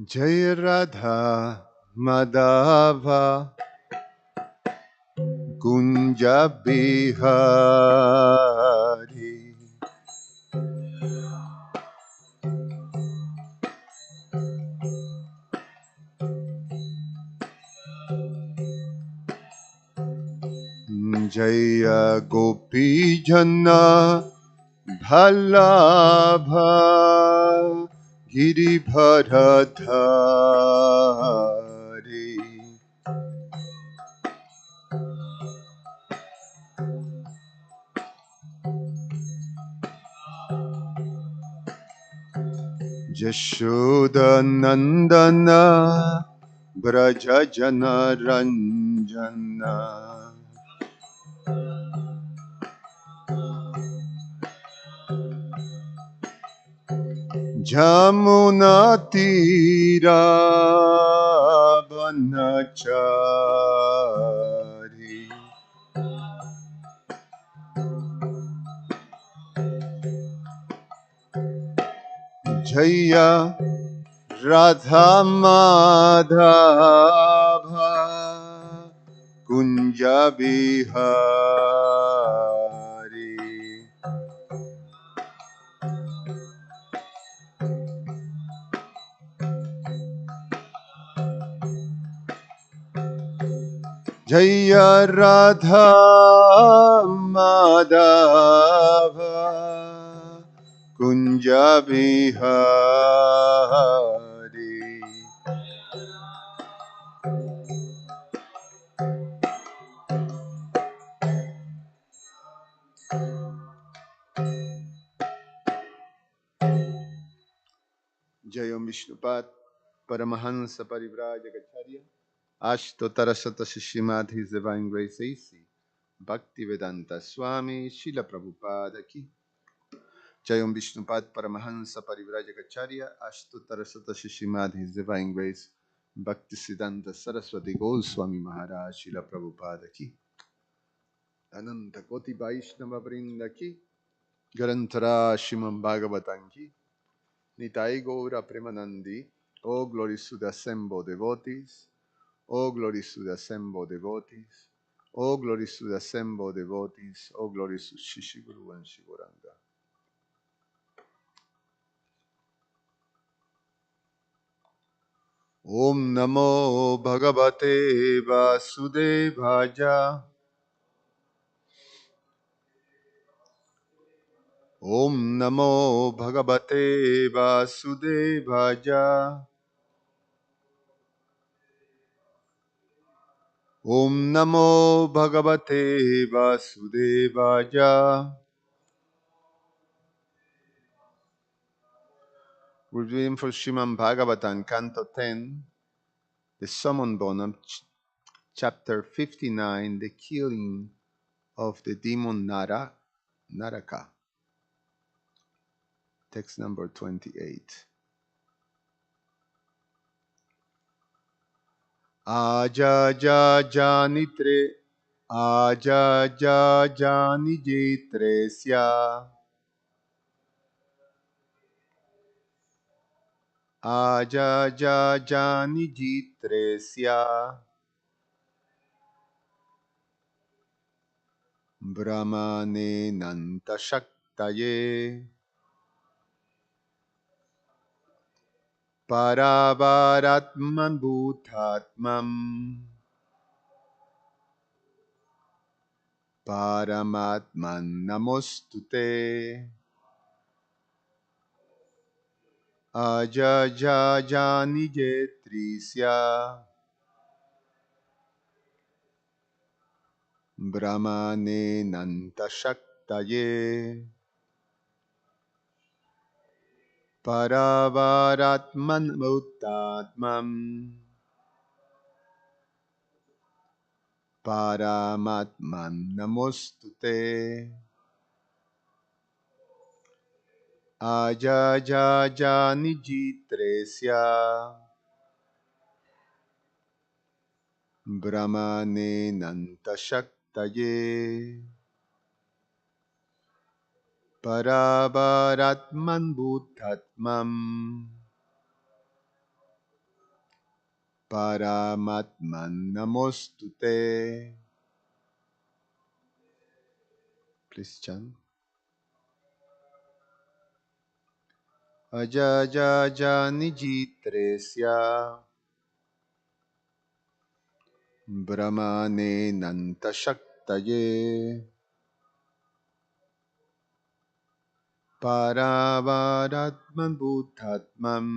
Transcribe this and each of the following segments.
Jai Radha Madhava Kunja Bihari Jaya Gopi Jana Bhalabha Giribharadhari Jashoda Nandana Braja Jana Ranjana Jamunatira Vanachari Jaya Radha Madhava Kunja Bihari Jaya Radha Madhava Kunja Bihari Jayam Vishnupat Paramahansa Parivrajagacharya Ashtotarasata Shishimad His Divine Grace AC Bhaktivedanta Swami Srila Prabhupada Ki Jayam Vishnupat Paramahansa Parivrajagacharya Ashtotarasata Shishimad His Divine Grace Bhaktisiddhanta Saraswati Goswami Maharaj Srila Prabhupada Ki Ananta Koti Vaishnava Vrinda Ki Garantara Shimam Bhagavatam Ki Nitai Gaura Premanandi. Oh, glories to the assembled devotees. Oh, glories to the assembled devotees. Oh, glories to the assembled devotees. Oh, glories to Shishi Guru and Shiguranga. Om Namo Bhagavate Vasudevaya. Om Namo Bhagavate Vasudevaya. Om Namo Bhagavate Vasudevaya. We're reading for Srimad Bhagavatam, Canto 10, the Summon Bonam, Chapter 59, the killing of the demon Naraka. Text number 28. Ajajajanitre Ajajajanijetresya Ajajajanijetresya Brahmane Nantashaktaye Paravaratman Bhutatmam Paramatman Namostute Ajajajanijetrisya Brahmane Nantashaktaye Paravaratman Bhutatmam Paramatman Namostute Ajajajanijetresya Brahmane Nantashaktaye Paravaratman Bhutatmam Paramatman Namostute. Please chant. Ajajaja Nijitresya Brahmane Nantashaktaye Paravaratman Bhutatman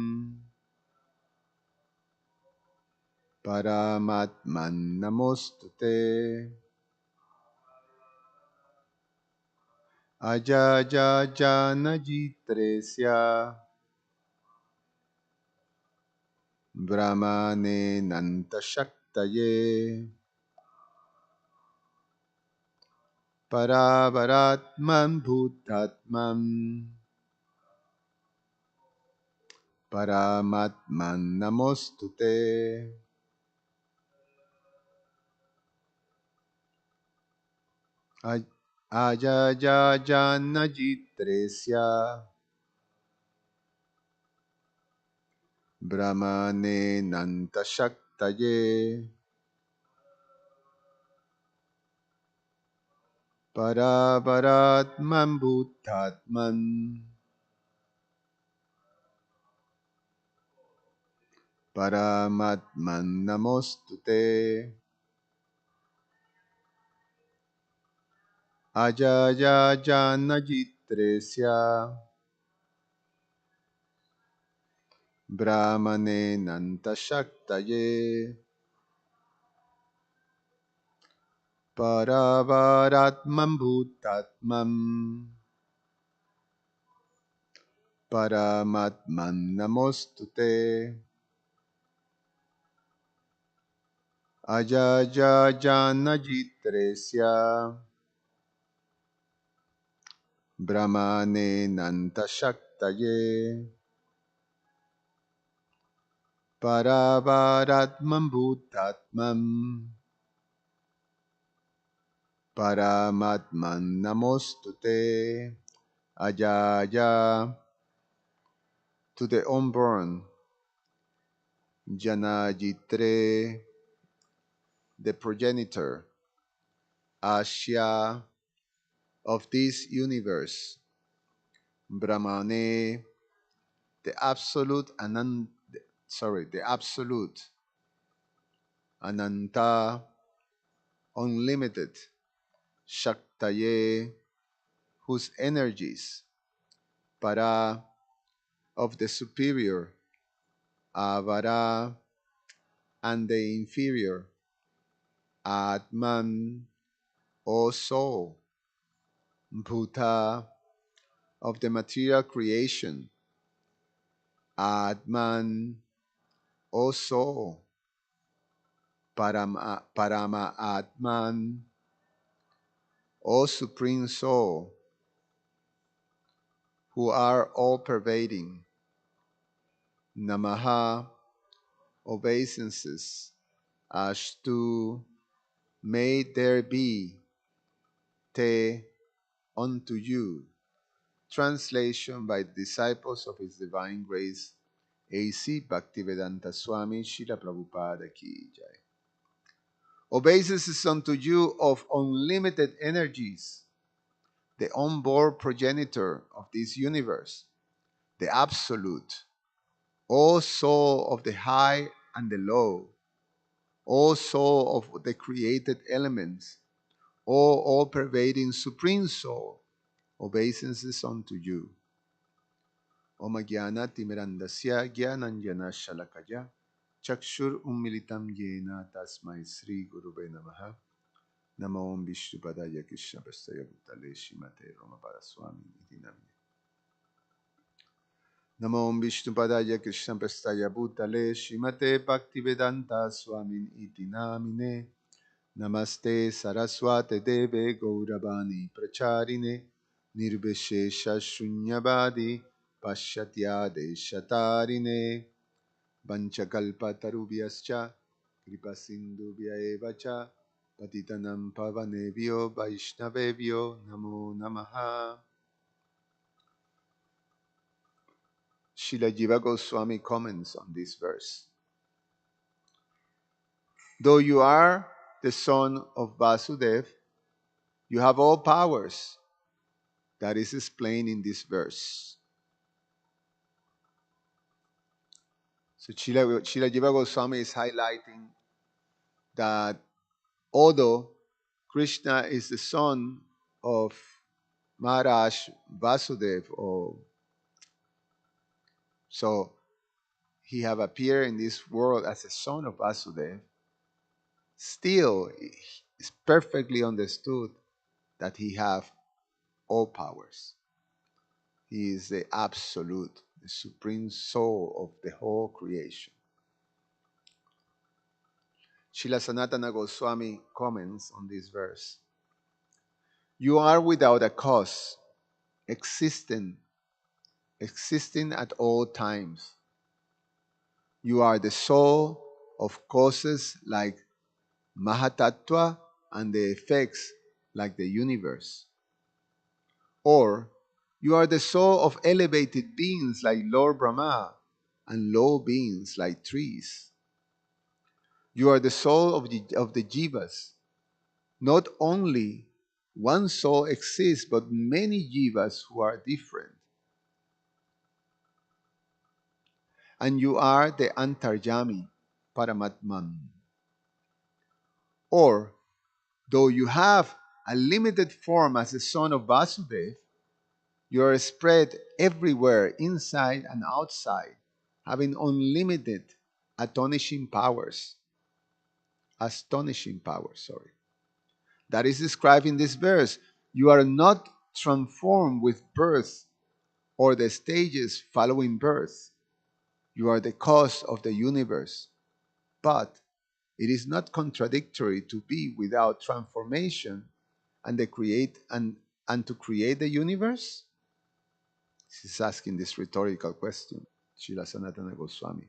Paramatman Namostute. Ajajaja Najitresya Brahmane Nantashaktaye Paravaratman Bhutatman Paramatman Namostute. Ajajajanajittresya Brahmane Nantashaktaye Paravaratman Bhutatman Paramatman Namostute. Ajajajanajittresya Brahmane Nantashaktaye Paravaratman Bhutatman Paramatman Namostute. Ajajajanajittresya Brahmane Nantashaktaye Paravaratman Bhutatman Paramatman Namostute. Ajaya to the unborn Janajitre, the progenitor, Asya of this universe, Brahmane, the absolute the absolute, Ananta, unlimited, Shaktaye, whose energies, Para, of the superior, Avara, and the inferior, Atman, O soul, Bhuta, of the material creation, Atman, O soul, Parama Atman, O supreme soul, who are all pervading, Namaha, obeisances, Ashtu, may there be, Te, unto you. Translation by the disciples of His Divine Grace, A.C. Bhaktivedanta Swami Srila Prabhupada Ki Jai. Obeisances unto you of unlimited energies, the onboard progenitor of this universe, the Absolute, O soul of the high and the low, O soul of the created elements, O all-pervading Supreme Soul, obeisances unto you. Om Jnana Timirandasya Jnananjana Shalakaya Chakshur Ummilitam Yena Tasmai Sri Gurube Namaha Namo Om Vishnupadaya Krishna Prastaya Bhutale Shrimate Romapada Swami Iti Namine. Namo Om Vishnupadaya Krishna Prastaya Bhutale Shrimate Bhaktivedanta Swami Iti Namine. Namaste Saraswate Deve Gauravani Pracharine Nirvishesha Shunyavadi Pashyatya Deshatarine Vanchakalpa Tarubhyascha Kripa Sindhubhya Evacha Patitanam Pavanebhyo Vaishnavebhyo Namo Namaha. Srila Jiva Goswami comments on this verse. Though you are the son of Vasudev, you have all powers. That is explained in this verse. So Srila Jiva Goswami is highlighting that although Krishna is the son of Maharaj Vasudev, so he have appeared in this world as a son of Vasudev, still it's perfectly understood that he have all powers. He is the absolute, the supreme soul of the whole creation. Srila Sanatana Goswami comments on this verse. You are without a cause, existing at all times. You are the soul of causes like Mahatattva and the effects like the universe. Or you are the soul of elevated beings like Lord Brahma and low beings like trees. You are the soul of the jivas. Not only one soul exists, but many jivas who are different. And you are the Antarjami, Paramatman. Or, though you have a limited form as the son of Vasudev, you are spread everywhere, inside and outside, having unlimited astonishing powers. Astonishing powers, sorry. That is described in this verse. You are not transformed with birth or the stages following birth. You are the cause of the universe. But it is not contradictory to be without transformation and to create the universe? She's asking this rhetorical question, Srila Sanatana Goswami.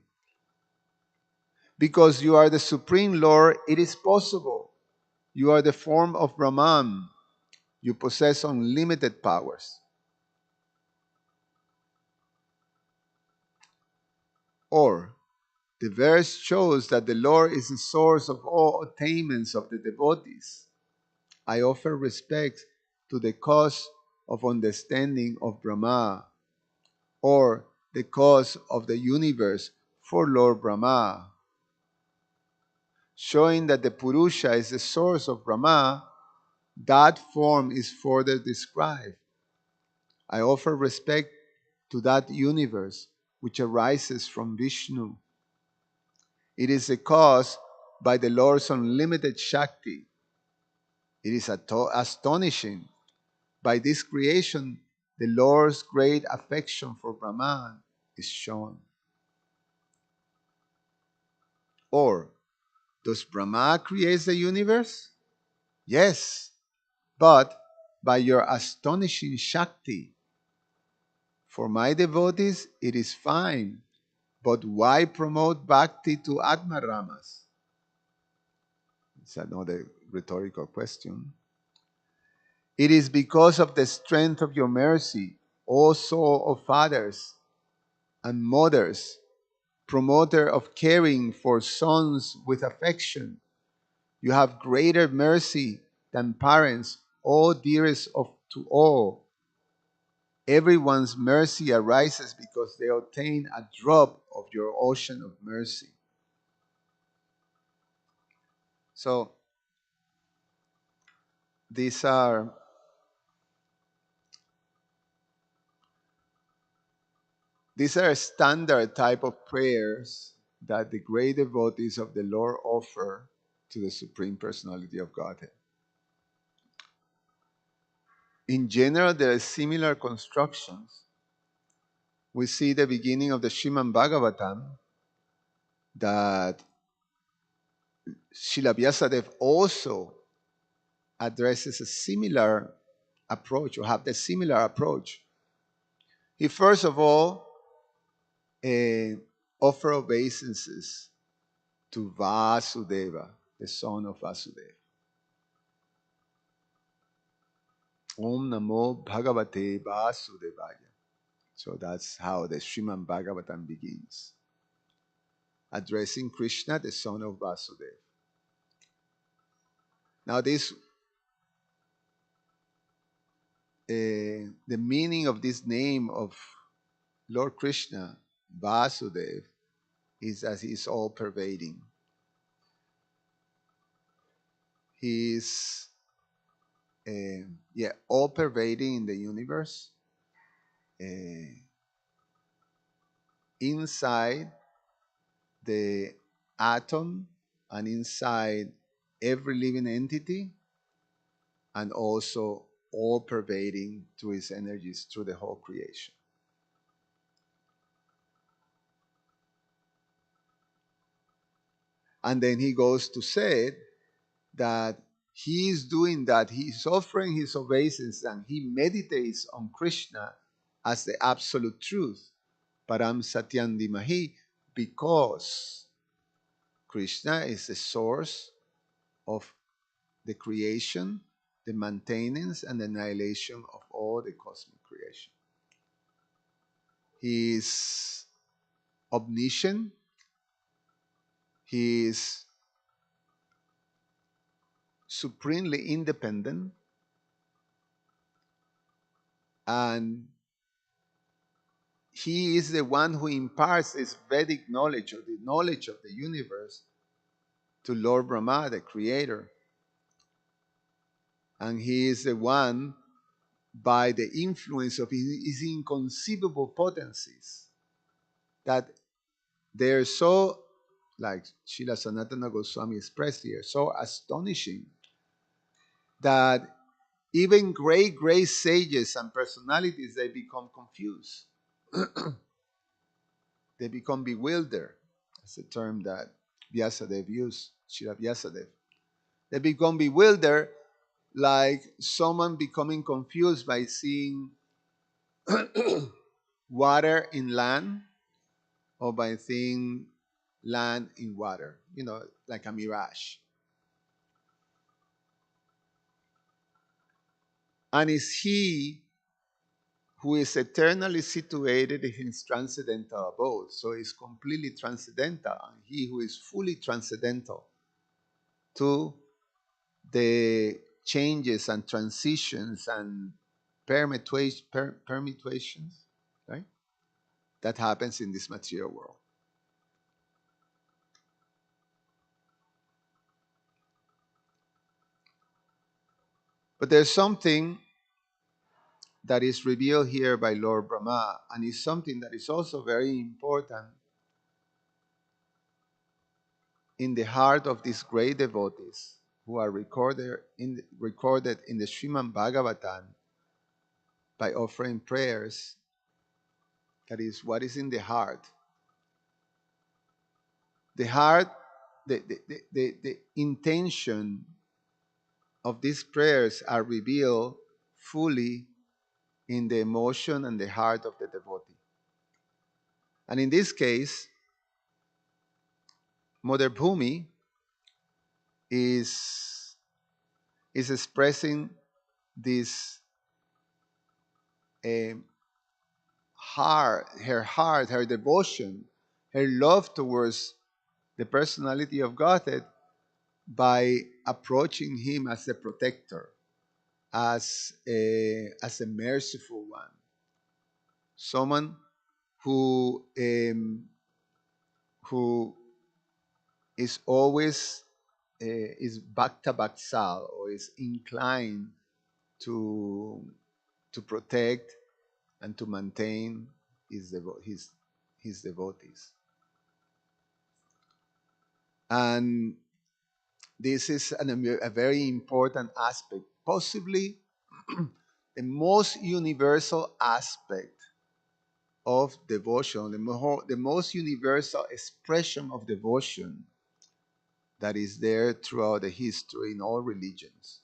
Because you are the Supreme Lord, it is possible. You are the form of Brahman. You possess unlimited powers. Or, the verse shows that the Lord is the source of all attainments of the devotees. I offer respect to the cause of understanding of Brahma, or the cause of the universe for Lord Brahma. Showing that the Purusha is the source of Brahma, that form is further described. I offer respect to that universe which arises from Vishnu. It is a cause by the Lord's unlimited Shakti. It is astonishing. By this creation, the Lord's great affection for Brahman is shown. Or, does Brahma create the universe? Yes, but by your astonishing Shakti. For my devotees, it is fine, but why promote bhakti to Atmaramas? It's another rhetorical question. It is because of the strength of your mercy, O soul of fathers and mothers, promoter of caring for sons with affection. You have greater mercy than parents, O dearest to all. Everyone's mercy arises because they obtain a drop of your ocean of mercy. So these are standard type of prayers that the great devotees of the Lord offer to the Supreme Personality of Godhead. In general, there are similar constructions. We see the beginning of the Srimad Bhagavatam that Srila Vyasadeva also addresses a similar approach or have the similar approach. He first of all offer obeisances to Vasudeva, the son of Vasudeva. Om Namo Bhagavate Vasudevaya. So that's how the Srimad Bhagavatam begins. Addressing Krishna, the son of Vasudeva. Now, the meaning of this name of Lord Krishna, Vasudev, is that he is all pervading. He is, all pervading in the universe, uh, inside the atom and inside every living entity, and also all pervading through his energies through the whole creation. And then he goes to say that he is doing that, he is offering his obeisance and he meditates on Krishna as the absolute truth, Param Satyam Dimahi, because Krishna is the source of the creation, the maintenance, and the annihilation of all the cosmic creation. He is omniscient, he is supremely independent, and he is the one who imparts this Vedic knowledge, or the knowledge of the universe, to Lord Brahma, the creator. And he is the one, by the influence of his inconceivable potencies, that they're so, like Srila Sanatana Goswami expressed here, so astonishing that even great, great sages and personalities, they become confused. They become bewildered. That's the term that Vyasadeva used, Srila Vyasadeva. They become bewildered, like someone becoming confused by seeing water in land, or by seeing land in water, like a mirage. And it's he who is eternally situated in his transcendental abode. So he's completely transcendental, and he who is fully transcendental to the changes and transitions and permutations, right, that happens in this material world. But there's something that is revealed here by Lord Brahma, and is something that is also very important in the heart of these great devotees who are recorded in the Srimad Bhagavatam by offering prayers. That is what is in the heart. The heart, the intention of these prayers are revealed fully in the emotion and the heart of the devotee. And in this case, Mother Bhumi is expressing this uh, her devotion, her love towards the personality of Godhead, by approaching him as a protector, as a merciful one, someone who is always is bhakta baksal, or is inclined to protect and to maintain his devotees. And this is a very important aspect, possibly the most universal aspect of devotion, the most universal expression of devotion that is there throughout the history in all religions.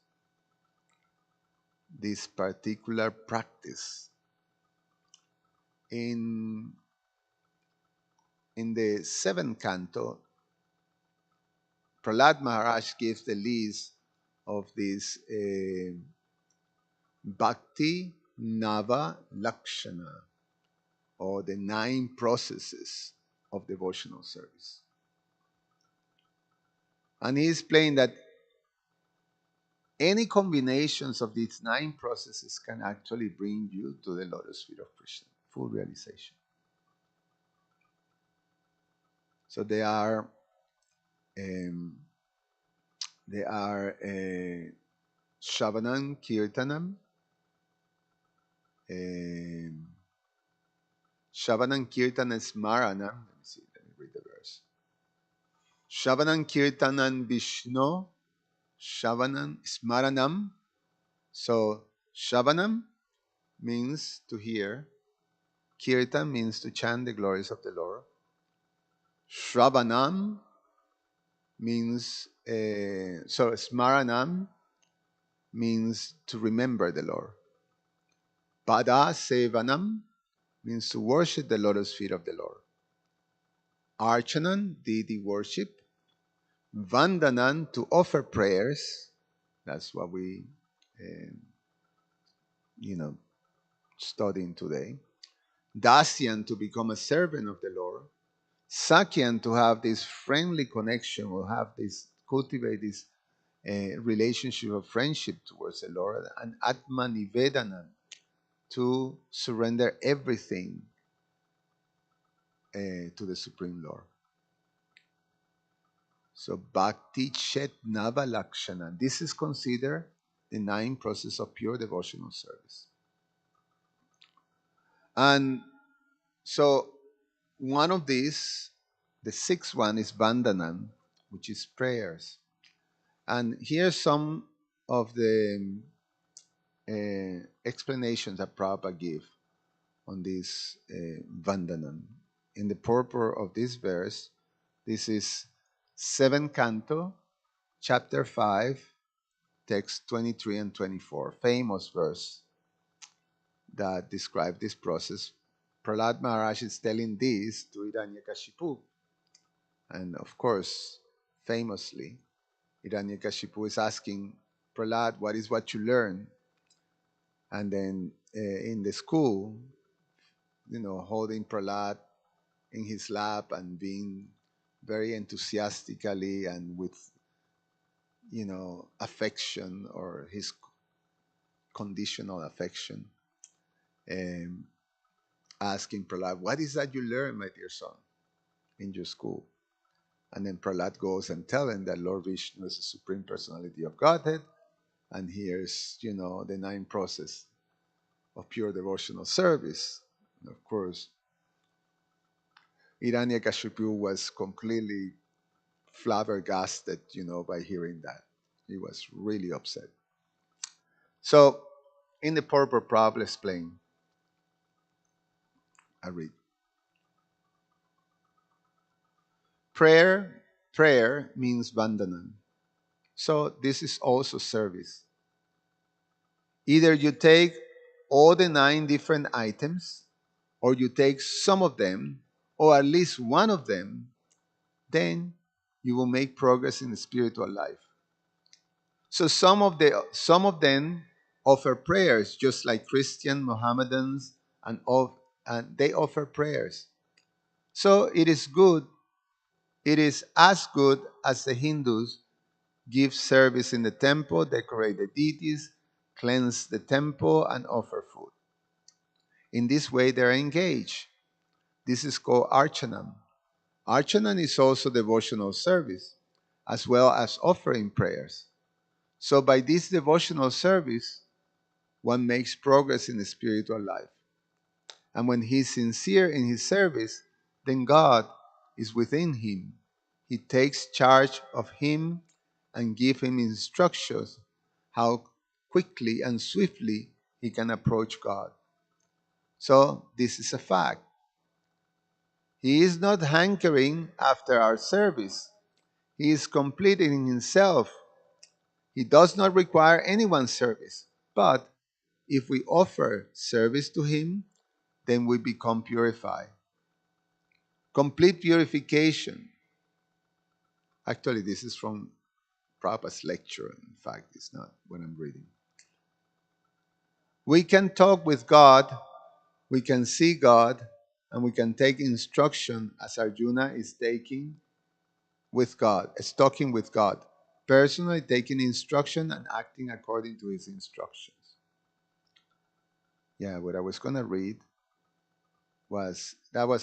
This particular practice. In the seventh canto, Prahlad Maharaj gives the list of these Bhakti Nava Lakshana, or the 9 processes of devotional service. And he explained that any combinations of these 9 processes can actually bring you to the lotus feet of Krishna, full realization. So um, they are Shravanam Kirtanam, um, Shravanam Kirtanam Smaranam. Let me see, let me read the verse. Shravanam Kirtanam Vishnu, Shravanam Smaranam. So Shravanam means to hear, Kirtan means to chant the glories of the Lord. Shravanam means, Smaranam means to remember the Lord. Pada Sevanam means to worship the lotus feet of the Lord. Archanan, deity worship. Vandanan, to offer prayers. That's what we, uh, you know, studying today. Dasyan, to become a servant of the Lord. Sakyan, to have this friendly connection, or have this, cultivate this relationship of friendship towards the Lord. And Atma Nivedanam, to surrender everything to the Supreme Lord. So Bhakti Chet Nava Lakshana. This is considered the 9 process of pure devotional service. And so one of these, the 6th one, is Vandanan, which is prayers. And here's some of the explanations that Prabhupada give on this Vandanan. In the purport of this verse, this is 7th canto, chapter 5, text 23 and 24, famous verse that describe this process. Prahlad Maharaj is telling this to Hiranyakashipu. And of course, famously, Hiranyakashipu is asking Prahlad, what is what you learn? And then in the school, holding Prahlad in his lap and being very enthusiastically and with, affection, or his conditional affection, um, asking Prahlad, what is that you learn, my dear son, in your school? And then Prahlad goes and tells him that Lord Vishnu is the Supreme Personality of Godhead, and here's, the 9 process of pure devotional service. And of course, Hiranyakashipu was completely flabbergasted, by hearing that. He was really upset. So, in the purport, Prabhupada explained, I read, prayer means vandanan. So this is also service. Either you take all the 9 different items, or you take some of them, or at least one of them, then you will make progress in the spiritual life. So some of them offer prayers, just like Christian, Mohammedans, and they offer prayers. So it is good. It is as good as the Hindus give service in the temple, decorate the deities, cleanse the temple, and offer food. In this way, they're engaged. This is called archanam. Archanam is also devotional service, as well as offering prayers. So, by this devotional service, one makes progress in the spiritual life. And when he is sincere in his service, then God is within him. He takes charge of him and gives him instructions how quickly and swiftly he can approach God. So, this is a fact. He is not hankering after our service. He is complete in himself. He does not require anyone's service. But if we offer service to him, then we become purified. Complete purification. Actually, this is from Prabhupada's lecture. In fact, it's not what I'm reading. We can talk with God, we can see God, and we can take instruction as Arjuna is taking with God, is talking with God. personally taking instruction and acting according to his instructions. Yeah, what I was going to read was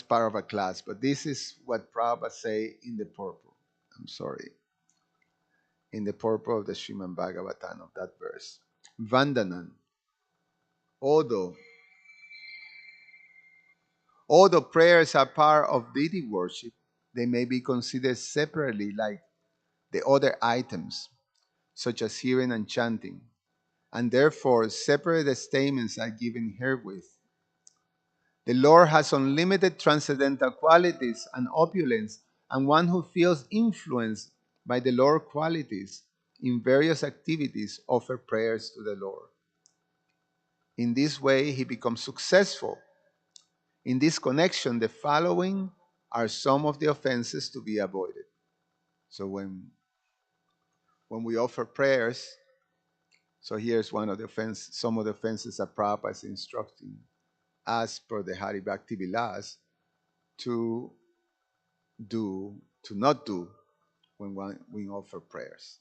part of a class, but this is what Prabhupada say in the purport. I'm sorry, in the purport of the Srimad Bhagavatam of that verse. Vandanan, although although prayers are part of deity worship, they may be considered separately like the other items, such as hearing and chanting, and therefore separate statements are given herewith. The Lord has unlimited transcendental qualities and opulence, and one who feels influenced by the Lord qualities in various activities offer prayers to the Lord. In this way, he becomes successful. In this connection, the following are some of the offenses to be avoided. So when we offer prayers, so here's one of the offenses, some of the offenses that Prabhupada is instructing as per the Hari Bhakti Vilas to not do when we offer prayers.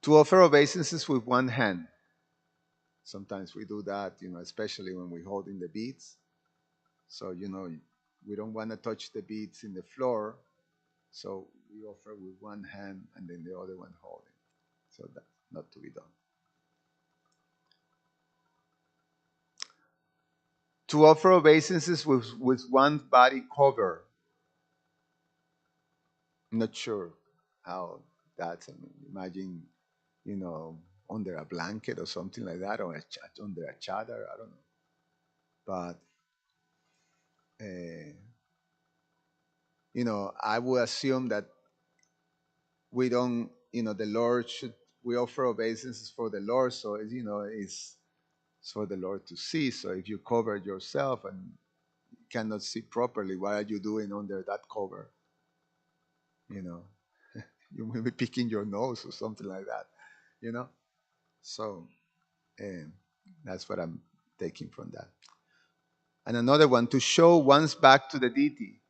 To offer obeisances with one hand. Sometimes we do that, especially when we're holding the beads. So, we don't want to touch the beads in the floor. So we offer with one hand and then the other one holding. So that's not to be done. To offer obeisances with one's body covered. I'm not sure how that's. Imagine, under a blanket or something like that, or under a chadar. I don't know. But I would assume that we don't, the Lord should. We offer obeisances for the Lord, so it's for the Lord to see. So if you cover yourself and cannot see properly, what are you doing under that cover? You may be picking your nose or something like that. So that's what I'm taking from that. And another one, to show one's back to the deity,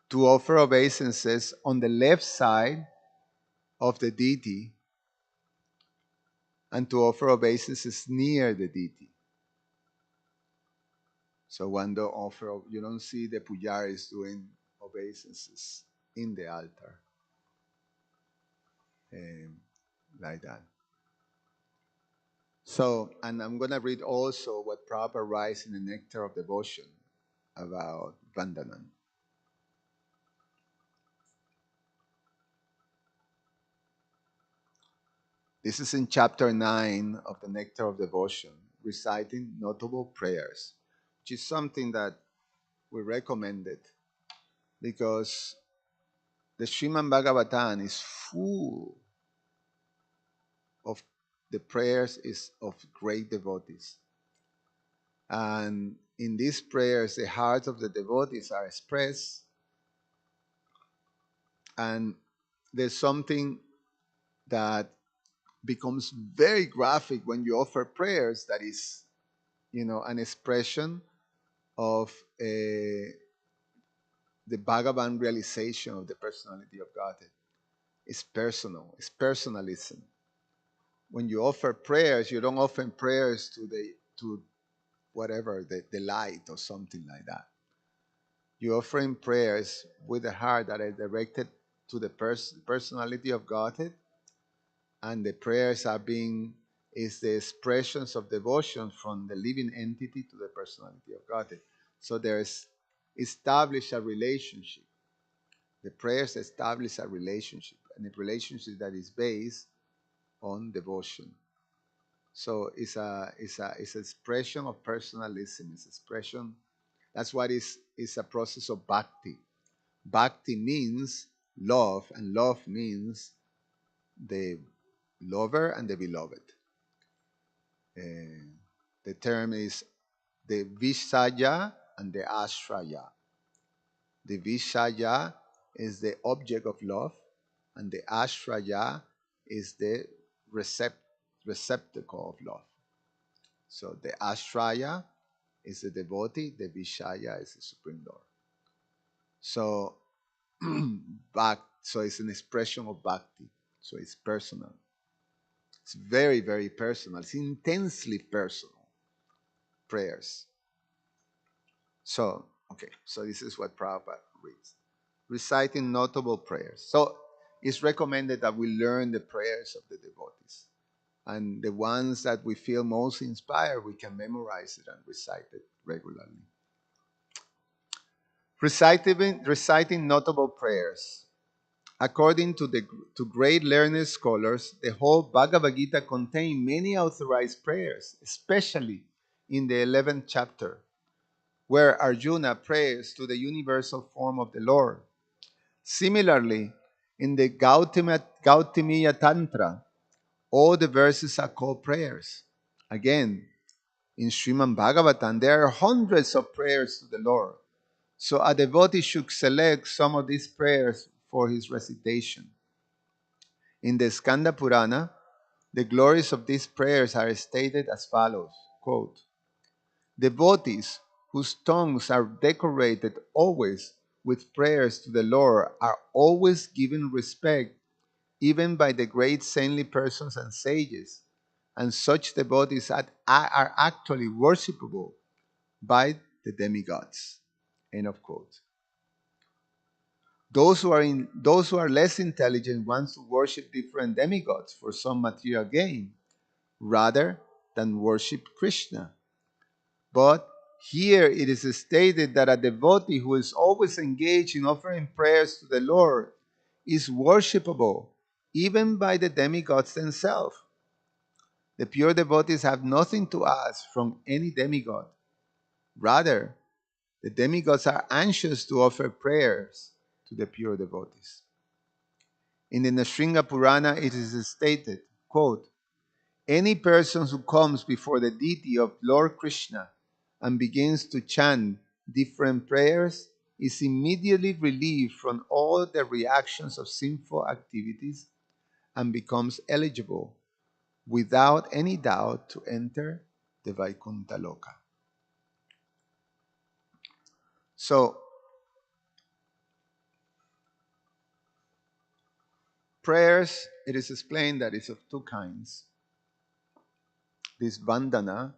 to offer obeisances on the left side of the deity, and to offer obeisances near the deity. So one don't offer, you don't see the pujaris doing obeisances in the altar, like that. So, and I'm going to read also what Prabhupada writes in the Nectar of Devotion about Vandanan. This is in chapter 9 of the Nectar of Devotion, reciting notable prayers, which is something that we recommended because the Srimad Bhagavatam is full of the prayers is of great devotees. And in these prayers, the hearts of the devotees are expressed. And there's something that becomes very graphic when you offer prayers that is, an expression of the Bhagavan realization of the personality of Godhead. It's personal. It's personalism. When you offer prayers, you don't offer prayers to whatever, the light or something like that. You're offering prayers with a heart that is directed to the personality of Godhead, and the prayers is the expressions of devotion from the living entity to the personality of Godhead. So there's established a relationship. The prayers establish a relationship, and a relationship that is based on devotion. So it's an expression of personalism. It's expression. That's what is a process of bhakti. Bhakti means love, and love means the lover and the beloved. The term is the Vishaya and the Ashraya. The Vishaya is the object of love, and the Ashraya is the receptacle of love. So the Ashraya is the devotee, the Vishaya is the Supreme Lord. So So it's an expression of bhakti. So it's personal. It's very, very personal. It's intensely personal prayers. So, okay, so this is what Prabhupada reads. Reciting notable prayers. So it's recommended that we learn the prayers of the devotees. And the ones that we feel most inspired, we can memorize it and recite it regularly. Reciting notable prayers. According to great learned scholars, the whole Bhagavad Gita contains many authorized prayers, especially in the 11th chapter, where Arjuna prays to the universal form of the Lord. Similarly, in the Gautamiya Tantra, all the verses are called prayers. Again, in Sriman Bhagavatam, there are hundreds of prayers to the Lord. So a devotee should select some of these prayers for his recitation. In the Skanda Purana, the glories of these prayers are stated as follows, quote, devotees whose tongues are decorated always with prayers to the Lord are always given respect even by the great saintly persons and sages, and such devotees are actually worshipable by the demigods. End of quote. Those who are less intelligent want to worship different demigods for some material gain, rather than worship Krishna. But here it is stated that a devotee who is always engaged in offering prayers to the Lord is worshipable even by the demigods themselves. The pure devotees have nothing to ask from any demigod. Rather, the demigods are anxious to offer prayers to the pure devotees. In the Nrsimha Purana, it is stated, quote, any person who comes before the deity of Lord Krishna and begins to chant different prayers is immediately relieved from all the reactions of sinful activities and becomes eligible without any doubt to enter the Vaikuntha Loka. So, prayers, it is explained that it's of two kinds. This vandana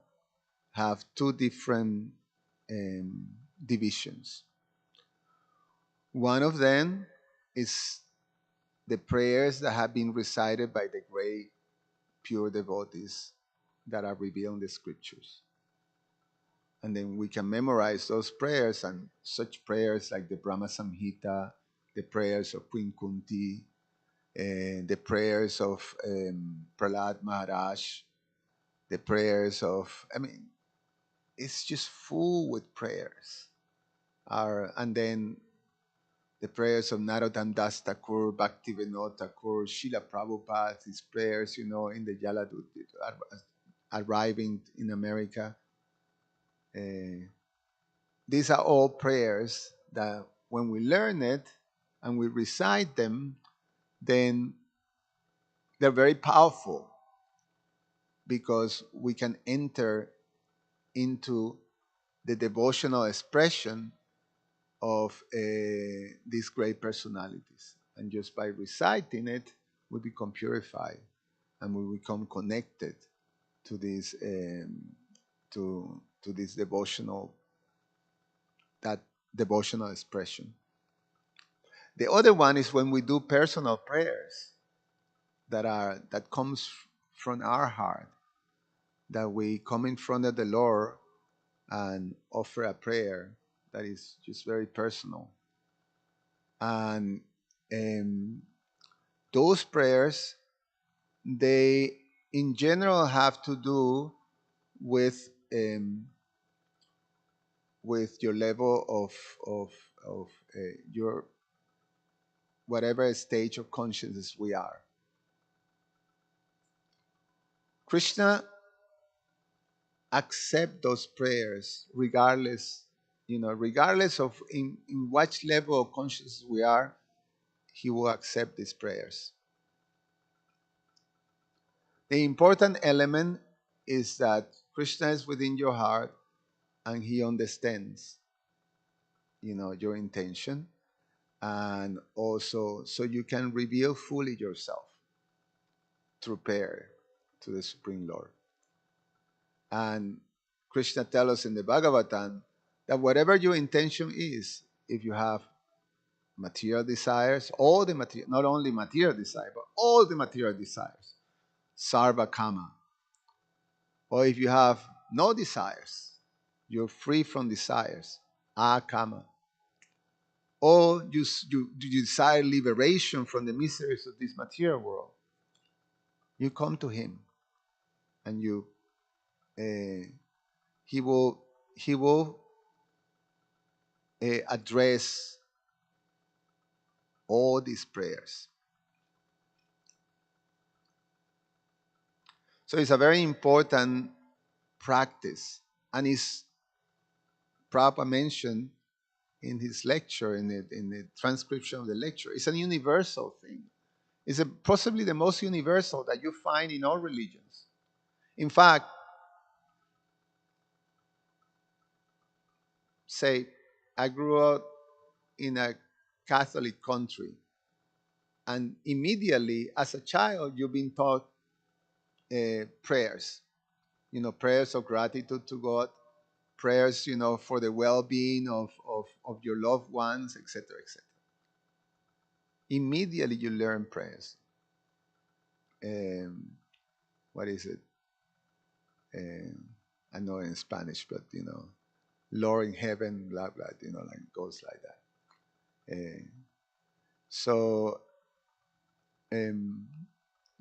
have two different um, divisions. One of them is the prayers that have been recited by the great pure devotees that are revealed in the scriptures. And then we can memorize those prayers, and such prayers like the Brahma Samhita, the prayers of Queen Kunti, the prayers of Prahlad Maharaj, the prayers of, I mean, it's just full with prayers. And then the prayers of Narottam Das Thakur, Bhaktivinoda Thakur, Srila Prabhupada, his prayers, in the Yaladut, arriving in America. These are all prayers that when we learn it and we recite them, then they're very powerful because we can enter into the devotional expression of these great personalities. And just by reciting it, we become purified and we become connected to this to this that devotional expression. The other one is when we do personal prayers that comes from our heart, that we come in front of the Lord and offer a prayer that is just very personal. And um, those prayers, they in general have to do with um, with your level of your whatever stage of consciousness we are. Krishna accept those prayers regardless of in what level of consciousness we are, he will accept these prayers. The important element is that Krishna is within your heart and he understands your intention, and also so you can reveal fully yourself through prayer to the Supreme Lord. And Krishna tells us in the Bhagavatam that whatever your intention is, if you have material desires, all the material, not only material desire, but all the material desires, sarva kama, or if you have no desires, you're free from desires, akama, or you desire liberation from the miseries of this material world, you come to him, and you uh, he will address all these prayers. So it's a very important practice, and is Prabhupada mentioned in his lecture, in the transcription of the lecture. It's a universal thing. It's possibly the most universal that you find in all religions. In fact, say, I grew up in a Catholic country, and immediately as a child, you've been taught prayers, prayers of gratitude to God, prayers, for the well-being of your loved ones, etc., etc. Immediately you learn prayers. Um, what is it? I know in Spanish, but Lord in heaven, blah blah, like it goes like that. So um,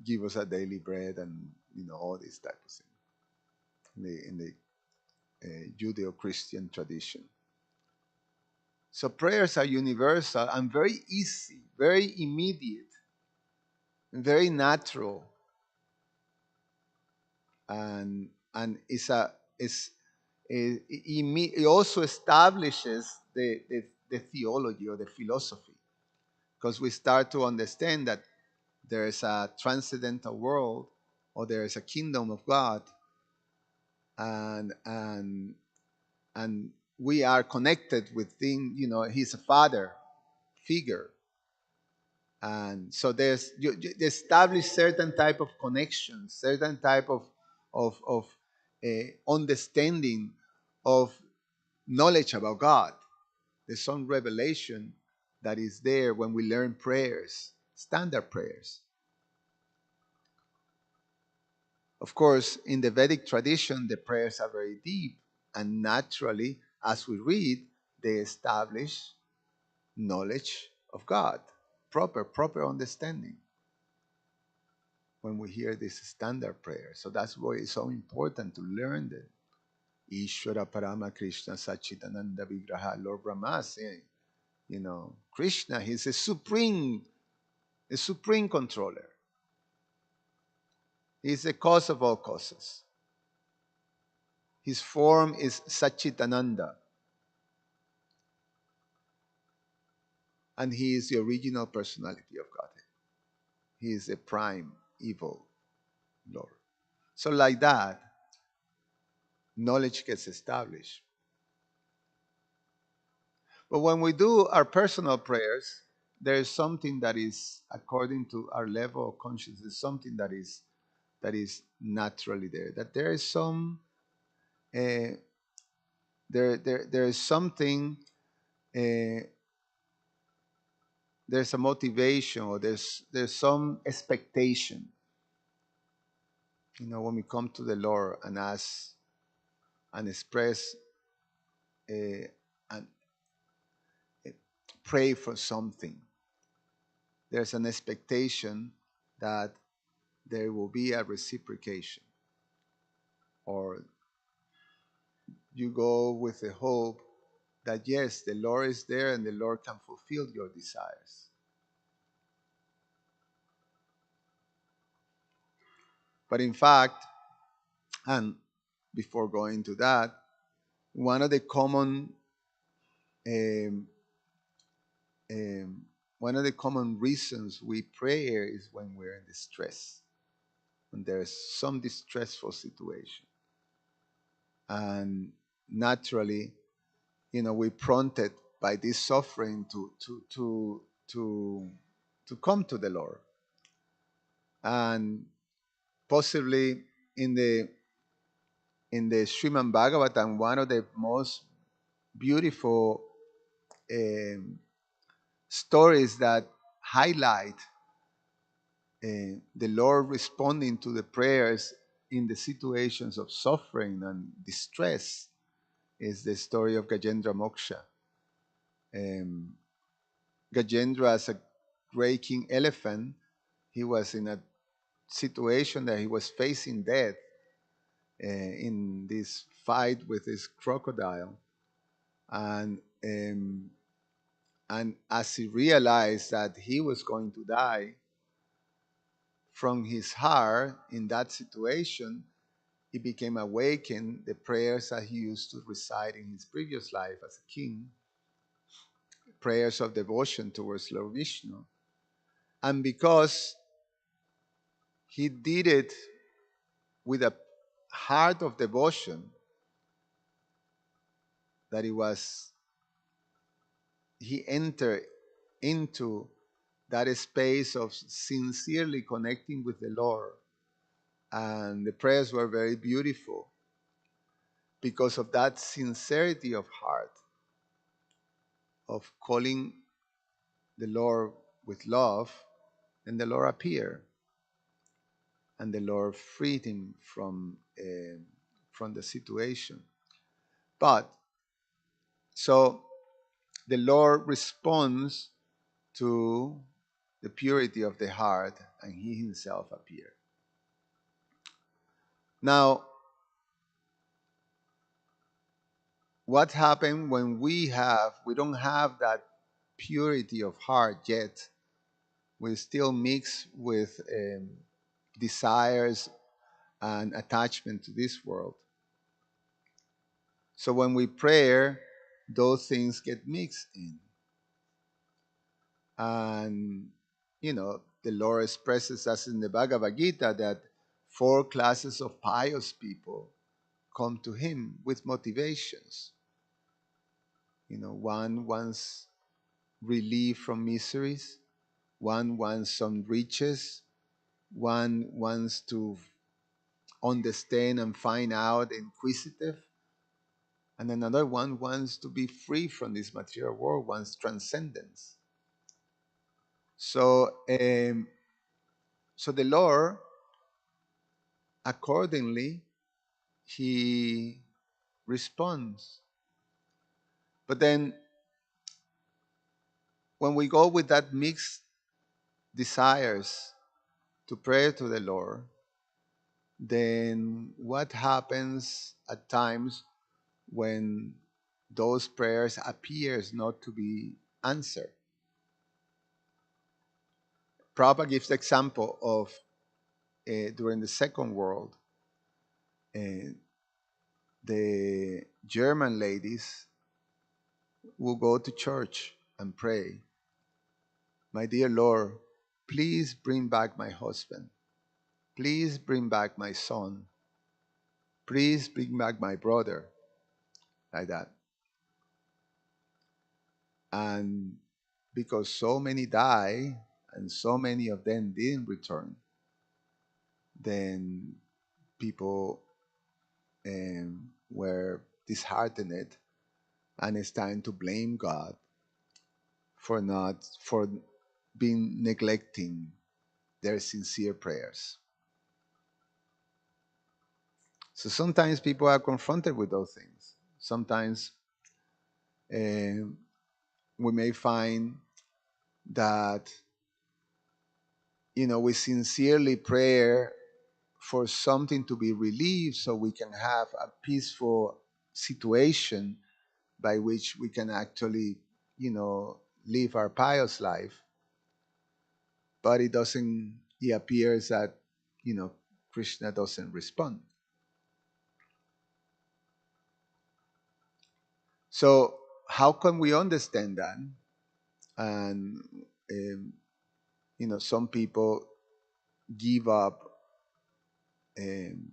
give us a daily bread, and all these type of things in the Judeo-Christian tradition. So prayers are universal and very easy, very immediate, and very natural, and it also establishes the theology or the philosophy, because we start to understand that there is a transcendental world, or there is a kingdom of God, and and we are connected with things. He's a father figure, and so you establish certain type of connections, certain type of understanding of knowledge about God. There's some revelation that is there when we learn prayers, standard prayers. Of course, in the Vedic tradition, the prayers are very deep, and naturally, as we read, they establish knowledge of God, proper understanding when we hear this standard prayer. So that's why it's so important to learn them. Ishvara Parama Krishna Sachitananda Vigraha, Lord Brahma saying, Krishna, he's a supreme controller. He's the cause of all causes. His form is Sachitananda, and he is the original personality of Godhead. He is the prime evil Lord. So like that, knowledge gets established. But when we do our personal prayers, there is something that is, according to our level of consciousness, something that is naturally there. That there is some uh, there is something, there's a motivation, or there's some expectation. When we come to the Lord and ask and express uh, and uh, pray for something, there's an expectation that there will be a reciprocation, or you go with the hope that yes, the Lord is there and the Lord can fulfill your desires. But in fact, and before going to that, one of the common um, um, one of the common reasons we pray is when we're in distress, when there's some distressful situation, and naturally, we're prompted by this suffering to come to the Lord. And possibly in the Srimad Bhagavatam, one of the most beautiful um, stories that highlight the Lord responding to the prayers in the situations of suffering and distress is the story of Gajendra Moksha. Um, Gajendra, as a great king elephant, he was in a situation that he was facing death in this fight with this crocodile. And as he realized that he was going to die, from his heart in that situation, he became awakened the prayers that he used to recite in his previous life as a king, prayers of devotion towards Lord Vishnu. And because he did it with a heart of devotion, that he entered into that space of sincerely connecting with the Lord. And the prayers were very beautiful because of that sincerity of heart, of calling the Lord with love, and the Lord appeared, and the Lord freed him from the situation. But so the Lord responds to the purity of the heart, and he himself appeared. Now, what happened when we don't have that purity of heart yet? We still mix with desires and attachment to this world. So when we pray, those things get mixed in. And, the Lord expresses us in the Bhagavad Gita that 4 classes of pious people come to him with motivations. One wants relief from miseries. One wants some riches. One wants to understand and find out, inquisitive. And another one wants to be free from this material world, wants transcendence. So, so the Lord, accordingly, he responds. But then, when we go with that mixed desires to pray to the Lord, then what happens at times when those prayers appears not to be answered? Prabhupada gives the example of during the Second World, uh, the German ladies will go to church and pray, "My dear Lord, please bring back my husband. Please bring back my son. Please bring back my brother," like that. And because so many die and so many of them didn't return, then people were disheartened, and it's time to blame God for being neglecting their sincere prayers. So sometimes people are confronted with those things. Sometimes we may find that we sincerely pray for something to be relieved so we can have a peaceful situation by which we can actually live our pious life. But it appears that Krishna doesn't respond. So how can we understand that? And some people give up um,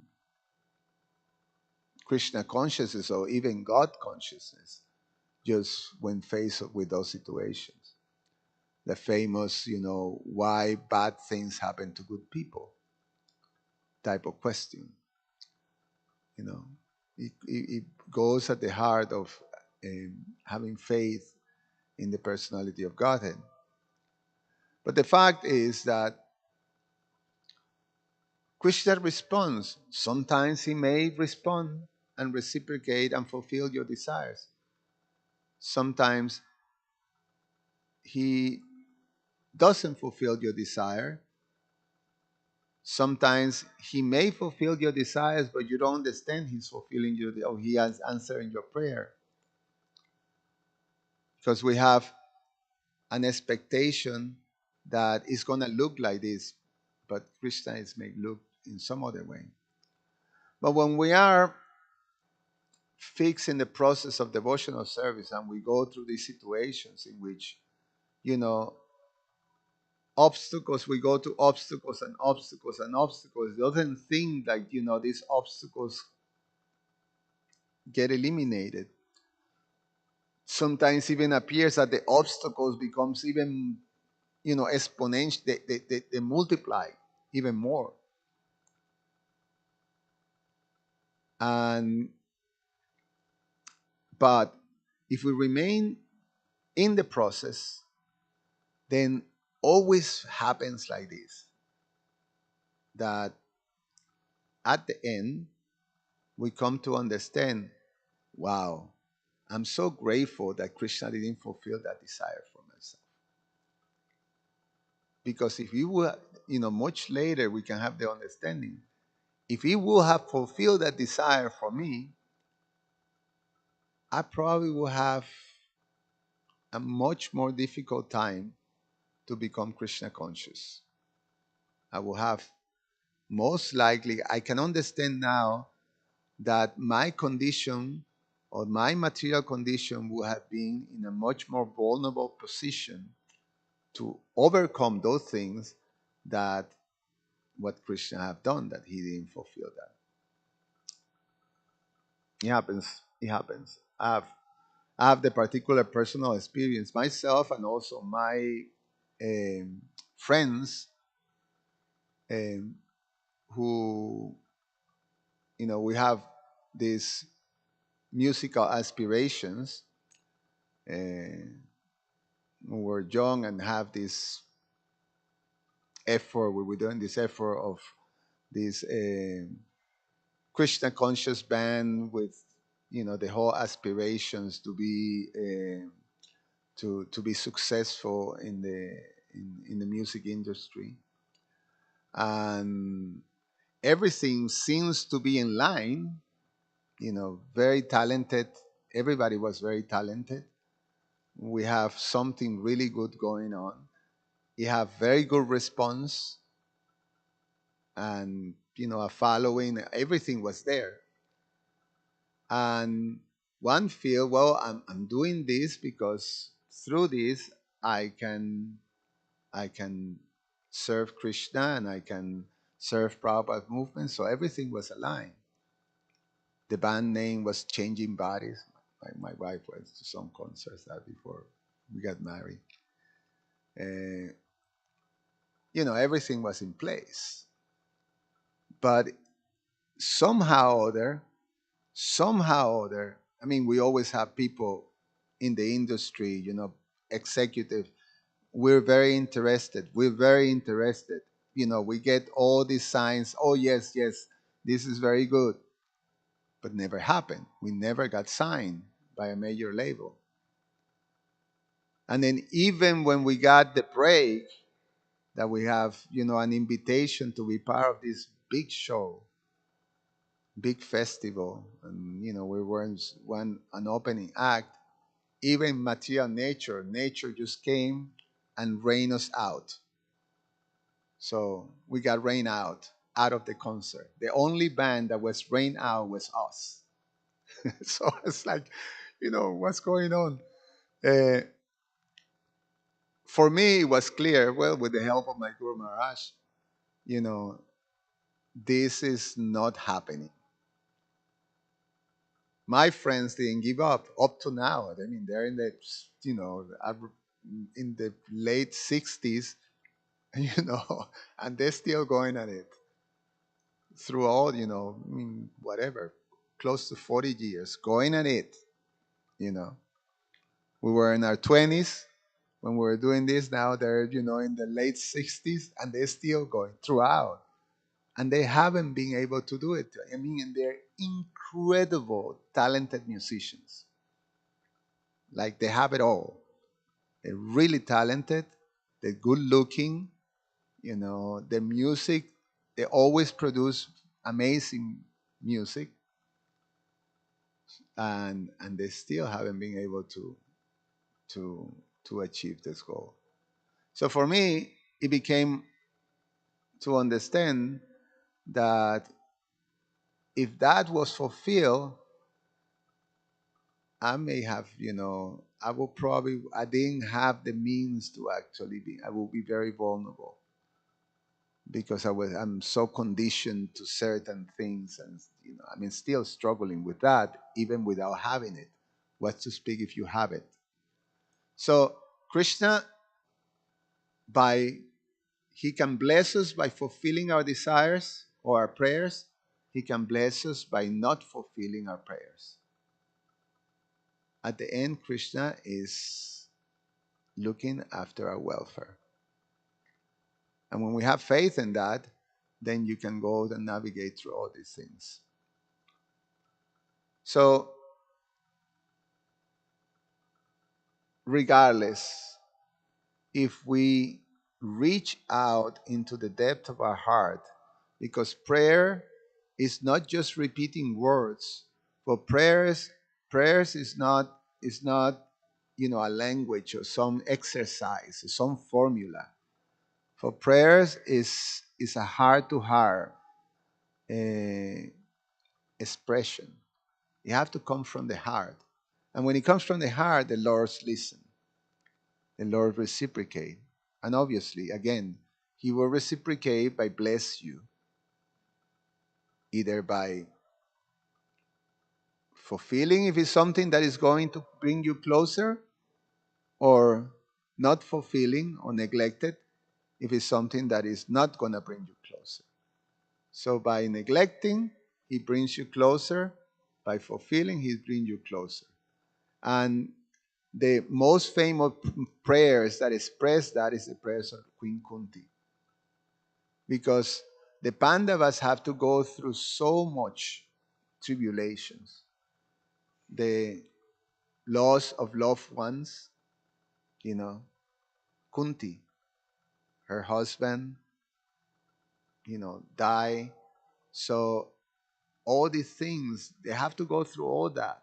Krishna consciousness or even God consciousness just when faced with those situations. The famous, why bad things happen to good people type of question. You know, it goes at the heart of having faith in the personality of Godhead. But the fact is that Krishna responds. Sometimes he may respond and reciprocate and fulfill your desires. Sometimes he doesn't fulfill your desire. Sometimes he may fulfill your desires, but you don't understand he's fulfilling your or he has answering your prayer. Because we have an expectation that it's gonna look like this, but Krishna is made look in some other way. But when we are fixed in the process of devotional service and we go through these situations in which, you know, obstacles, we go to obstacles and obstacles and obstacles, it doesn't think like, these obstacles get eliminated. Sometimes even appears that the obstacles becomes even, exponential, they multiply even more. And but if we remain in the process, then always happens like this, that at the end we come to understand, wow, I'm so grateful that Krishna didn't fulfill that desire for myself. Because if he would, much later we can have the understanding, if he would have fulfilled that desire for me, I probably would have a much more difficult time to become Krishna conscious. I will have, most likely, I can understand now that my condition or my material condition would have been in a much more vulnerable position to overcome those things that what Krishna have done, that he didn't fulfill that. It happens. It happens. I have the particular personal experience myself and also my um, friends um, who, we have these musical aspirations. When we're young and have this effort, we were doing this effort of this Krishna conscious band with, the whole aspirations to be to be successful in the music industry, and everything seems to be in line. Very talented. Everybody was very talented. We have something really good going on. You have very good response, and a following. Everything was there, and one feel, well, I'm doing this because through this I can I can serve Krishna and I can serve Prabhupada movement. So everything was aligned. The band name was Changing Bodies. My wife went to some concerts that before we got married. Uh, everything was in place. But somehow or other, I mean, we always have people in the industry, executive. We're very interested. We're very interested. We get all these signs. Oh, yes, yes, this is very good. But never happened. We never got signed by a major label. And then even when we got the break, that we have, an invitation to be part of this big show, big festival, and we were an opening act. Even material nature just came and rained us out. So we got rained out of the concert. The only band that was rained out was us. So it's like, what's going on? Uh, for me, it was clear. Well, with the help of my Guru Maharaj, you know, this is not happening. my friends didn't give up to now. I mean, they're in the, in the late 60s, you know, and they're still going at it through all, I mean, whatever, close to 40 years, going at it, you know. We were in our 20s when we were doing this. Now they're, in the late 60s, and they're still going throughout. And they haven't been able to do it. I mean, and they're incredible, talented musicians. Like they have it all. They're really talented. They're good looking. The music. They always produce amazing music, and they still haven't been able to to achieve this goal. So for me, it became to understand that if that was fulfilled, I may have, I will probably, I didn't have the means to actually be, I will be very vulnerable because I'm so conditioned to certain things, and, I mean, still struggling with that, even without having it. What's to speak if you have it? So, Krishna, by, he can bless us by fulfilling our desires or our prayers. He can bless us by not fulfilling our prayers. At the end, Krishna is looking after our welfare. And when we have faith in that, then you can go and navigate through all these things. So, regardless, if we reach out into the depth of our heart, because prayer is not just repeating words. For prayers is not a language or some exercise or some formula. For prayers is a heart to heart expression. You have to come from the heart. And when it comes from the heart, the Lord's listen. The Lord reciprocate. And obviously, again, He will reciprocate by bless you, either by fulfilling if it's something that is going to bring you closer, or not fulfilling or neglected if it's something that is not going to bring you closer. So by neglecting, He brings you closer. By fulfilling, He brings you closer. And the most famous prayers that express that is the prayers of Queen Kunti. Because the Pandavas have to go through so much tribulations. The loss of loved ones, you know, Kunti, her husband, die. So all these things, they have to go through all that.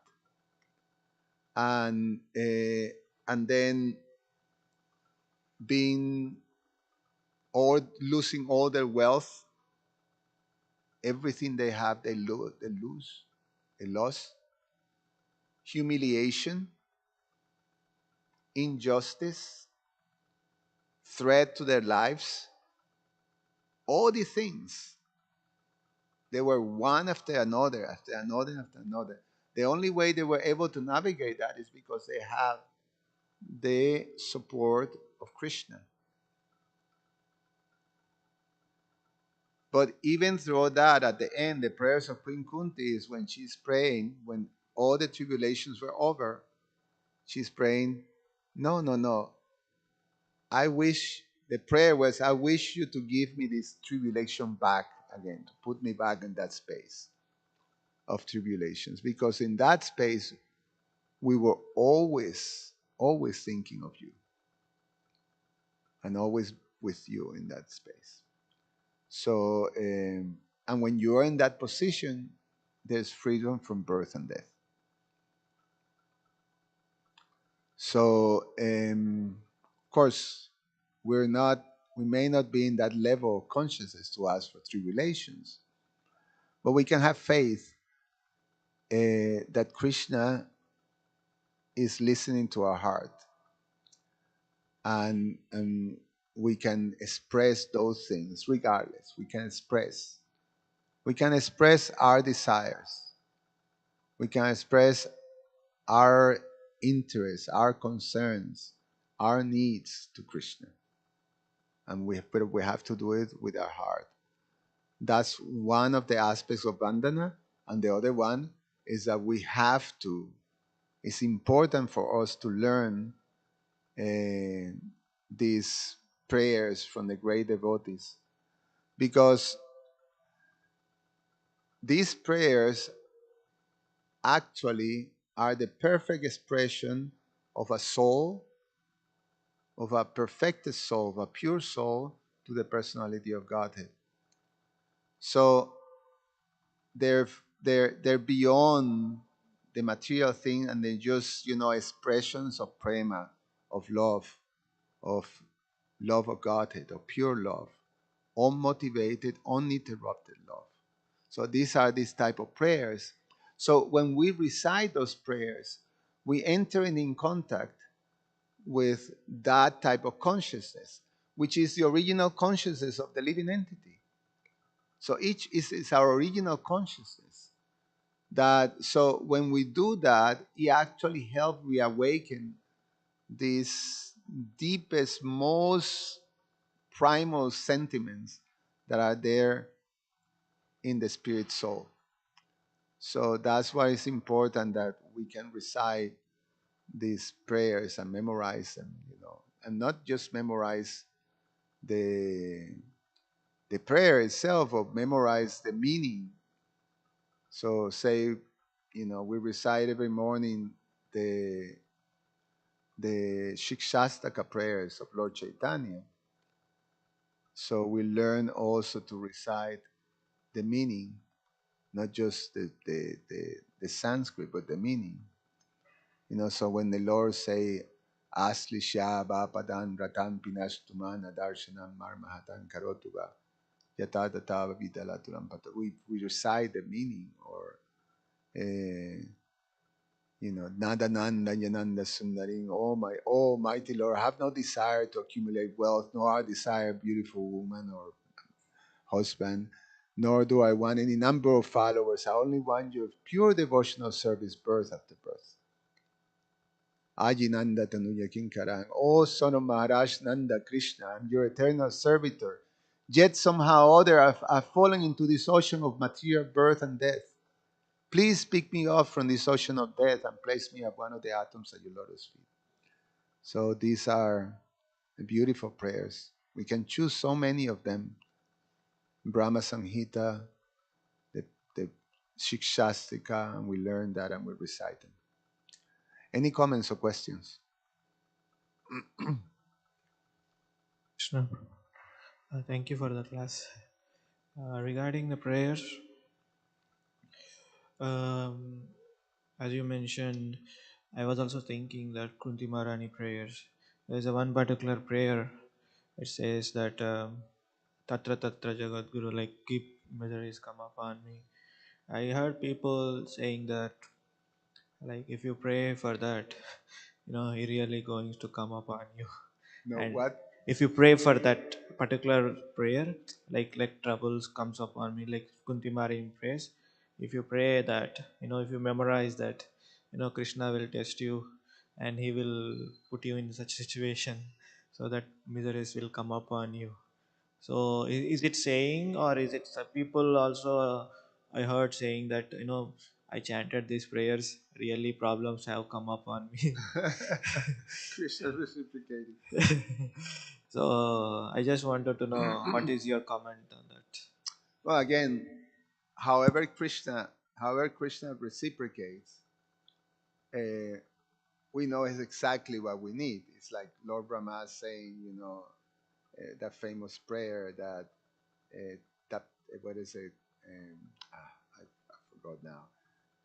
And then being all losing all their wealth, everything they have, they lost, humiliation, injustice, threat to their lives, all these things. They were one after another, after another, after another. The only way they were able to navigate that is because they have the support of Krishna. But even through that, at the end, the prayers of Queen Kunti is when she's praying, when all the tribulations were over, she's praying, no, no, no. I wish, the prayer was, I wish you to give me this tribulation back again, to put me back in that space of tribulations. Because in that space, we were always, always thinking of you and always with you in that space. So, and when you are in that position, there's freedom from birth and death. So, of course, we may not be in that level of consciousness to ask for tribulations, but we can have faith that Krishna is listening to our heart, and we can express those things regardless. We can express our desires. We can express our interests, our concerns, our needs to Krishna. But we have to do it with our heart. That's one of the aspects of bandhana. And the other one is that it's important for us to learn uh, these prayers from the great devotees, because these prayers actually are the perfect expression of a soul, of a perfected soul, of a pure soul to the personality of Godhead. So they're they're beyond the material thing, and they're just, expressions of prema, of of love of Godhead, of pure love, unmotivated, uninterrupted love. So these are these type of prayers. So when we recite those prayers, we enter in contact with that type of consciousness, which is the original consciousness of the living entity. So each is our original consciousness. That so when we do that, it actually helps reawaken these deepest, most primal sentiments that are there in the spirit soul. So that's why it's important that we can recite these prayers and memorize them, and not just memorize the the prayer itself, or memorize the meaning. So say, we recite every morning the Shikshastaka prayers of Lord Chaitanya. So we learn also to recite the meaning, not just the Sanskrit, but the meaning. So when the Lord say, Asli Shaba Padan Ratan Pinashtumana Darshanam Marmahatan Karotuba Yata Tata Vidalaturam Pata. We recite the meaning, or Nada Nanda Yananda Sundaring, oh my Almighty Lord, I have no desire to accumulate wealth, nor I desire a beautiful woman or husband, nor do I want any number of followers. I only want your pure devotional service, birth after birth. Ajinanda Tanuya Kinkarang, O son of Maharaj Nanda Krishna, I'm your eternal servitor. Yet somehow or other I've fallen into this ocean of material birth and death. Please pick me up from this ocean of death and place me at one of the atoms at your lotus feet. So these are beautiful prayers. We can choose so many of them. Brahma Samhita, the, the Shikshastika, and we learn that and we recite them. Any comments or questions? Krishna. Thank you for the class. Regarding the prayers, um, as you mentioned, I was also thinking that Kunti Maharani prayers. There is a one particular prayer. It says that Tatra Tatra Jagat Guru, like keep miseries come upon me. I heard people saying that, like if you pray for that, he really going to come upon you. No, And what? if you pray for that particular prayer, like troubles comes upon me, like Kunti Maharani prays, if you pray that, if you memorize that, Krishna will test you and he will put you in such situation so that miseries will come upon you. So is it saying, or is it some people also, I heard saying that, I chanted these prayers, really problems have come upon me. Krishna reciprocating. So I just wanted to know what is your comment on that. Well, again, however Krishna reciprocates, uh, we know is exactly what we need. It's like Lord Brahma saying, that famous prayer that that what is it? I forgot now.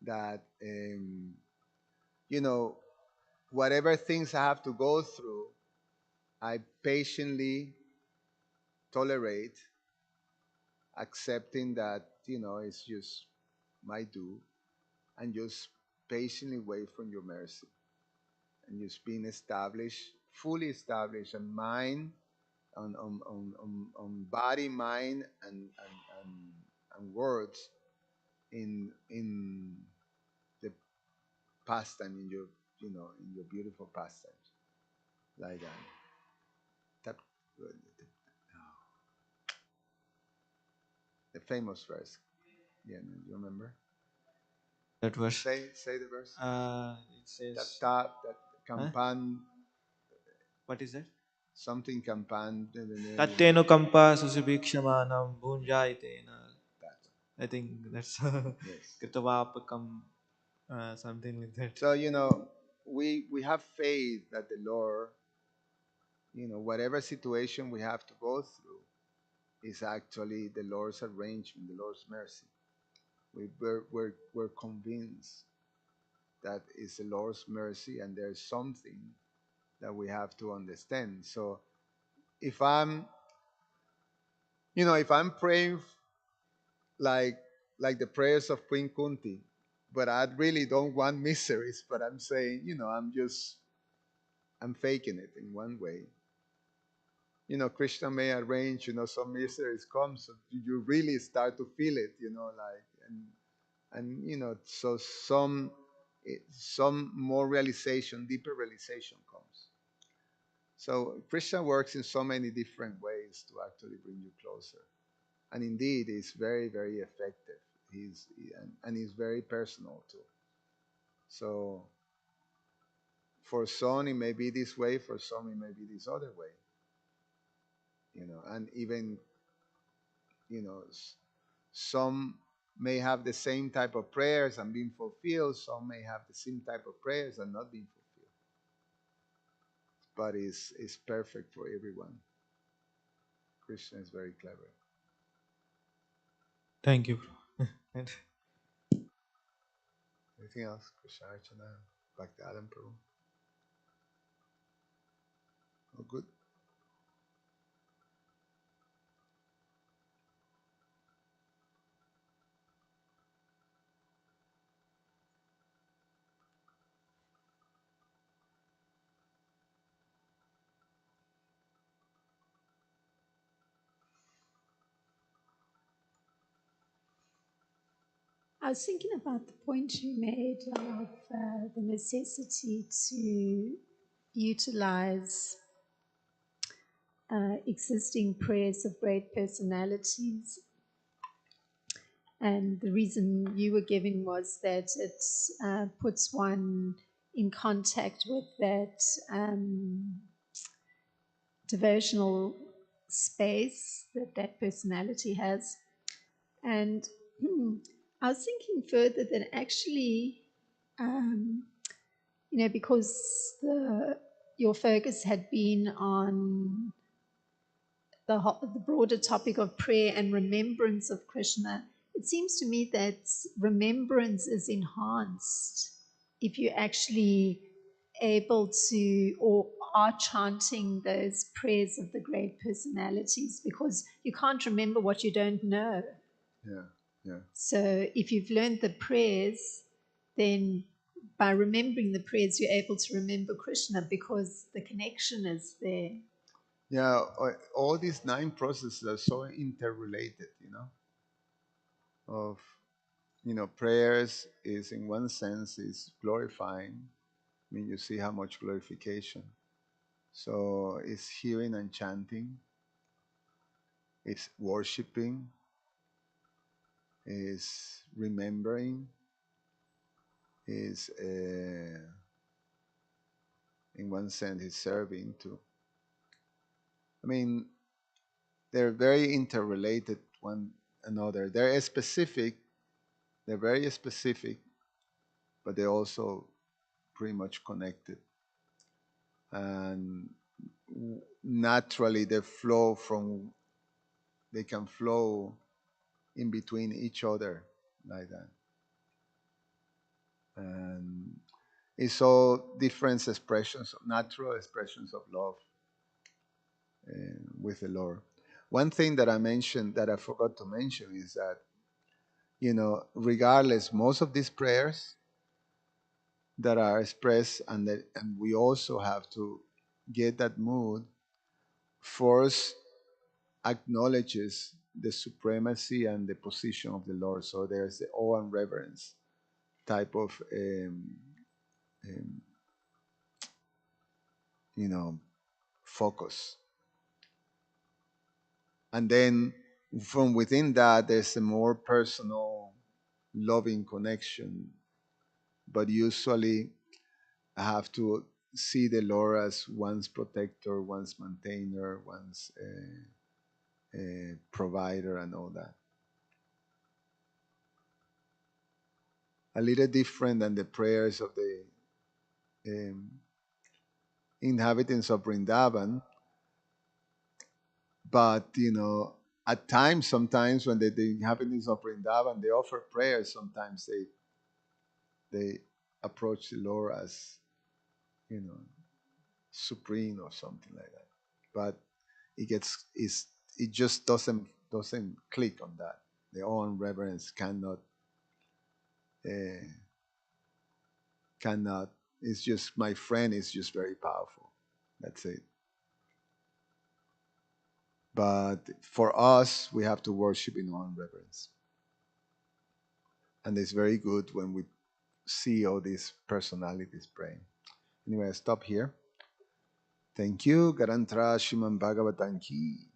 That you know, whatever things I have to go through, I patiently tolerate, accepting that it's just my due, and just patiently wait for your mercy, and just being established, fully established, and mind on body, mind, and words in the pastime in your, in your beautiful pastimes, like that. The famous verse. Yeah, you remember? That was Say the verse. it says, That huh? campan, What is that? something campan. Katteno kampa susubhikshamanam bhunjaitena. That. I think that's Yes. Kritavapakam, something like that. So we have faith that the Lord, whatever situation we have to go through, is actually the Lord's arrangement, the Lord's mercy. We're convinced that it's the Lord's mercy, and there's something that we have to understand. So if I'm, if I'm praying like like the prayers of Queen Kunti, but I really don't want miseries, but I'm saying, I'm faking it in one way. Krishna may arrange, some miseries come, so you really start to feel it, like, and so some more realization, deeper realization comes. So Krishna works in so many different ways to actually bring you closer, and indeed, it's very, very effective. And he's very personal too. So for some it may be this way, for some it may be this other way, and even some may have the same type of prayers and being fulfilled. Some may have the same type of prayers and not being fulfilled. But it's perfect for everyone. Krishna is very clever. Thank you. And Anything else? Krishna Archana, Bhakti Adam Prabhu. Oh, good. I was thinking about the point you made of the necessity to utilize existing prayers of great personalities. And the reason you were giving was that it puts one in contact with that devotional space that that personality has. And I was thinking further that actually, because your focus had been on the broader topic of prayer and remembrance of Krishna, it seems to me that remembrance is enhanced if you're actually able to or are chanting those prayers of the great personalities, because you can't remember what you don't know. Yeah, yeah. So if you've learned the prayers, then by remembering the prayers, you're able to remember Krishna because the connection is there. Yeah, all these 9 processes are so interrelated, of, prayers is in one sense is glorifying. I mean, you see how much glorification. So it's hearing and chanting, it's worshiping, is remembering, is in one sense is serving too. I mean, they're very interrelated one another. They're specific. They're very specific, but they're also pretty much connected. And naturally, they can flow in between each other like that. And it's all different expressions, natural expressions of love with the Lord. One thing that I mentioned that I forgot to mention is that, regardless, most of these prayers that are expressed, and we also have to get that mood, first acknowledges the supremacy and the position of the Lord. So there's the awe and reverence type of um, you know, focus. And then from within that, there's a more personal, loving connection. But usually, I have to see the Lord as one's protector, one's maintainer, one's provider, and all that. A little different than the prayers of the um, inhabitants of Vrindavan, but at times, sometimes when the inhabitants of Vrindavan they offer prayers, sometimes they approach the Lord as you know supreme or something like that. But it just doesn't click on that. Their own reverence uh, cannot. It's just my friend is just very powerful. That's it. But for us, we have to worship in our own reverence, and it's very good when we see all these personalities praying. Anyway, I stop here. Thank you. Garantra Shiman Bhagavatam Ki.